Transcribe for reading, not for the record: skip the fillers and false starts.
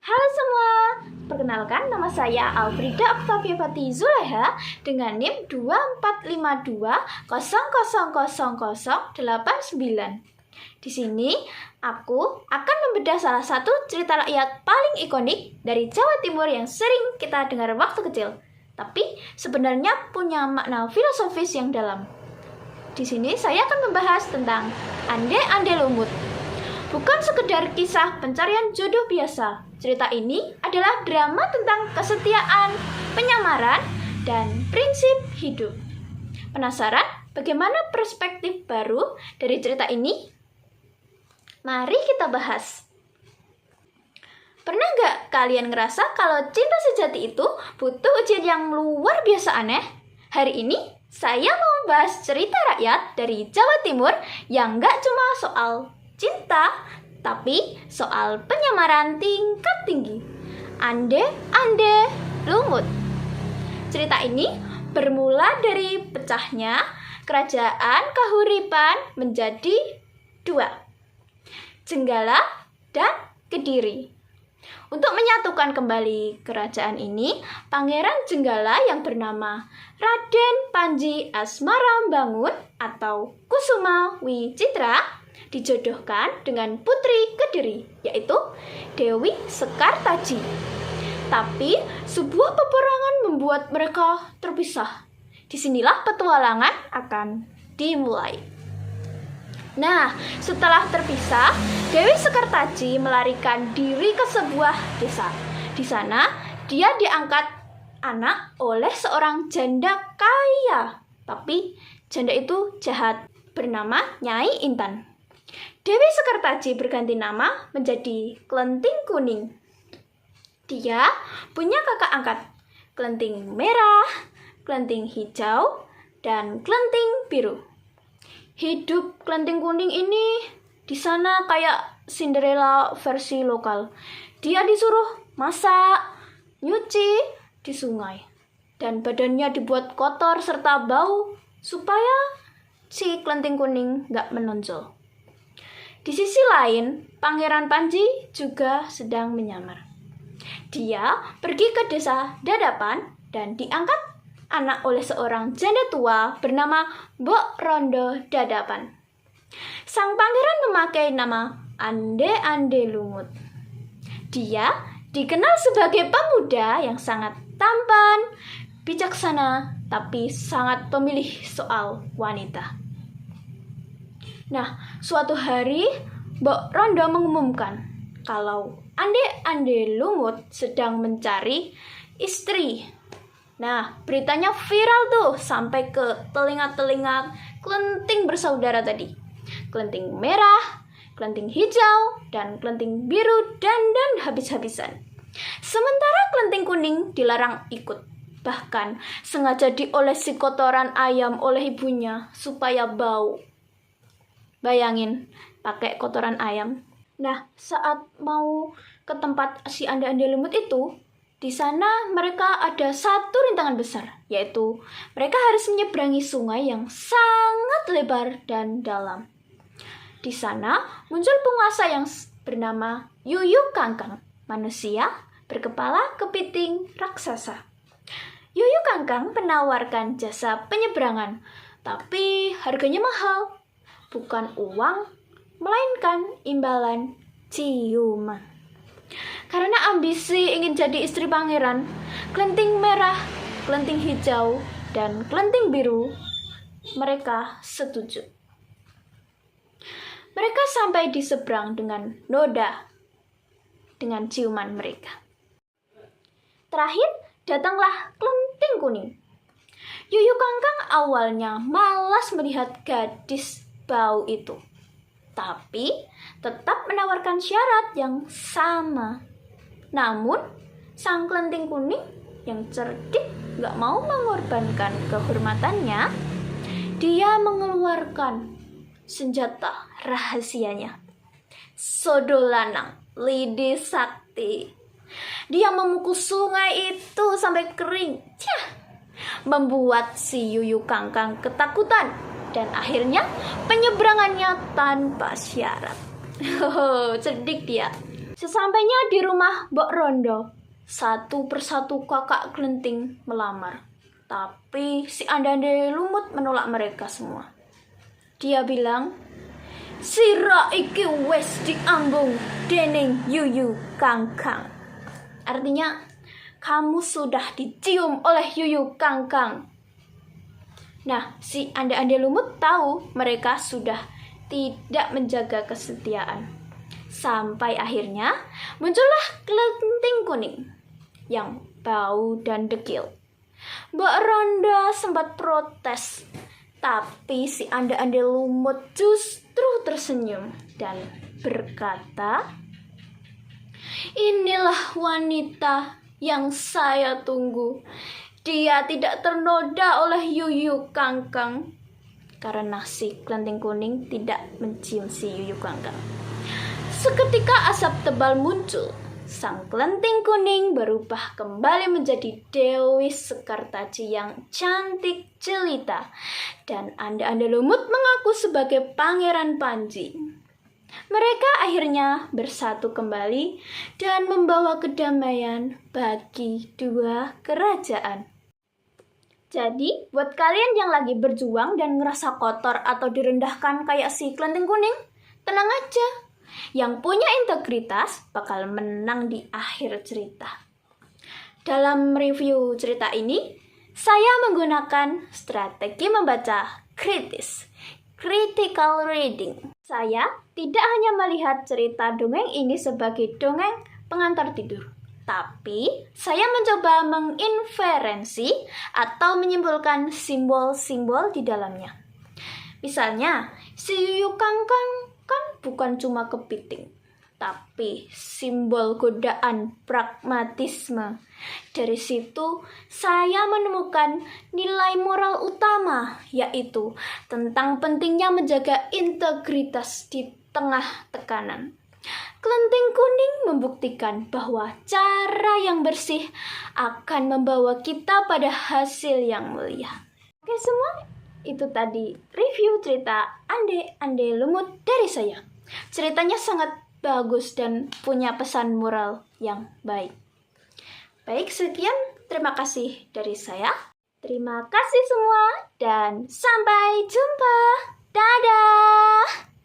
Halo semua, perkenalkan nama saya Alfrida Octavia Fati Zuleha dengan NIM 2452000089. Di sini aku akan membedah salah satu cerita rakyat paling ikonik dari Jawa Timur yang sering kita dengar waktu kecil, tapi sebenarnya punya makna filosofis yang dalam. Di sini saya akan membahas tentang Ande-Ande Lumut. Bukan sekedar kisah pencarian jodoh biasa. Cerita ini adalah drama tentang kesetiaan, penyamaran, dan prinsip hidup. Penasaran bagaimana perspektif baru dari cerita ini? Mari kita bahas. Pernah nggak kalian ngerasa kalau cinta sejati itu butuh ujian yang luar biasa aneh? Hari ini saya mau membahas cerita rakyat dari Jawa Timur yang nggak cuma soal cinta, tapi soal penyamaran tingkat tinggi. Ande-Ande Lumut. Cerita ini bermula dari pecahnya kerajaan Kahuripan menjadi dua, Jenggala dan Kediri. Untuk menyatukan kembali kerajaan ini, Pangeran Jenggala yang bernama Raden Panji Asmarambangun atau Kusuma Wicitra dijodohkan dengan putri Kediri, yaitu Dewi Sekartaji. Tapi sebuah peperangan membuat mereka terpisah. Disinilah petualangan akan dimulai. Nah, setelah terpisah, Dewi Sekartaji melarikan diri ke sebuah desa. Di sana, dia diangkat anak oleh seorang janda kaya. Tapi janda itu jahat, bernama Nyai Intan. Dewi Sekartaji berganti nama menjadi Klenting Kuning. Dia punya kakak angkat, Klenting Merah, Klenting Hijau, dan Klenting Biru. Hidup Klenting Kuning ini di sana kayak Cinderella versi lokal. Dia disuruh masak, nyuci di sungai, dan badannya dibuat kotor serta bau supaya si Klenting Kuning nggak menonjol. Di sisi lain, Pangeran Panji juga sedang menyamar. Dia pergi ke desa Dadapan dan diangkat anak oleh seorang janda tua bernama Mbok Rondo Dadapan. Sang pangeran memakai nama Ande-Ande Lumut. Dia dikenal sebagai pemuda yang sangat tampan, bijaksana, tapi sangat pemilih soal wanita. Nah, suatu hari Mbok Rondo mengumumkan kalau Ande-Ande Lumut sedang mencari istri. Nah, beritanya viral tuh sampai ke telinga-telinga Klenting bersaudara tadi. Klenting Merah, Klenting Hijau, dan Klenting Biru dandan habis-habisan. Sementara Klenting Kuning dilarang ikut. Bahkan sengaja diolesi kotoran ayam oleh ibunya supaya bau. Bayangin, pakai kotoran ayam. Nah, saat mau ke tempat si Ande-Ande Lumut itu, di sana mereka ada satu rintangan besar, yaitu mereka harus menyeberangi sungai yang sangat lebar dan dalam. Di sana muncul penguasa yang bernama Yuyu Kangkang, manusia berkepala kepiting raksasa. Yuyu Kangkang menawarkan jasa penyeberangan, tapi harganya mahal. Bukan uang, melainkan imbalan ciuman. Karena ambisi ingin jadi istri pangeran, Klenting Merah, Klenting Hijau, dan Klenting Biru, mereka setuju. Mereka sampai di seberang dengan noda, dengan ciuman mereka. Terakhir, datanglah Klenting Kuning. Yuyu Kangkang awalnya malas melihat gadis bau itu, tapi tetap menawarkan syarat yang sama. Namun, sang Klenting Kuning yang cerdik gak mau mengorbankan kehormatannya. Dia mengeluarkan senjata rahasianya, Sodolanang Lidi Sakti. Dia memukul sungai itu sampai kering, membuat si Yuyu Kangkang ketakutan. Dan akhirnya penyeberangannya tanpa syarat. Cerdik dia. Sesampainya di rumah Mbok Rondo, satu persatu kakak kelenting melamar. Tapi si Ande-ande lumut menolak mereka semua. Dia bilang, "Sira iki wis diambung dening yuyu kangkang." Artinya, kamu sudah dicium oleh yuyu kangkang. Nah, si ande-ande lumut tahu mereka sudah tidak menjaga kesetiaan. Sampai akhirnya muncullah kelenting kuning yang bau dan dekil. Mbak Ronda sempat protes, tapi si ande-ande lumut justru tersenyum dan berkata, "Inilah wanita yang saya tunggu. Dia tidak ternoda oleh yuyu kangkang." Karena si kelenting kuning tidak mencium si yuyu kangkang. Seketika asap tebal muncul. Sang kelenting kuning berubah kembali menjadi Dewi Sekartaji yang cantik jelita. Dan ande-ande lumut mengaku sebagai Pangeran Panji. Mereka akhirnya bersatu kembali dan membawa kedamaian bagi dua kerajaan. Jadi, buat kalian yang lagi berjuang dan ngerasa kotor atau direndahkan kayak si kelenting kuning, tenang aja. Yang punya integritas bakal menang di akhir cerita. Dalam review cerita ini, saya menggunakan strategi membaca kritis, critical reading. Saya tidak hanya melihat cerita dongeng ini sebagai dongeng pengantar tidur, tapi saya mencoba menginferensi atau menyimpulkan simbol-simbol di dalamnya. Misalnya, si yuyu kangkang kan bukan cuma kepiting, tapi simbol godaan pragmatisme. Dari situ saya menemukan nilai moral utama, yaitu tentang pentingnya menjaga integritas di tengah tekanan. Kelenting kuning membuktikan bahwa cara yang bersih akan membawa kita pada hasil yang mulia. Oke semua, itu tadi review cerita Ande-ande lumut dari saya. Ceritanya sangat bagus dan punya pesan moral yang baik. Baik, sekian. Terima kasih dari saya. Terima kasih semua dan sampai jumpa. Dadah!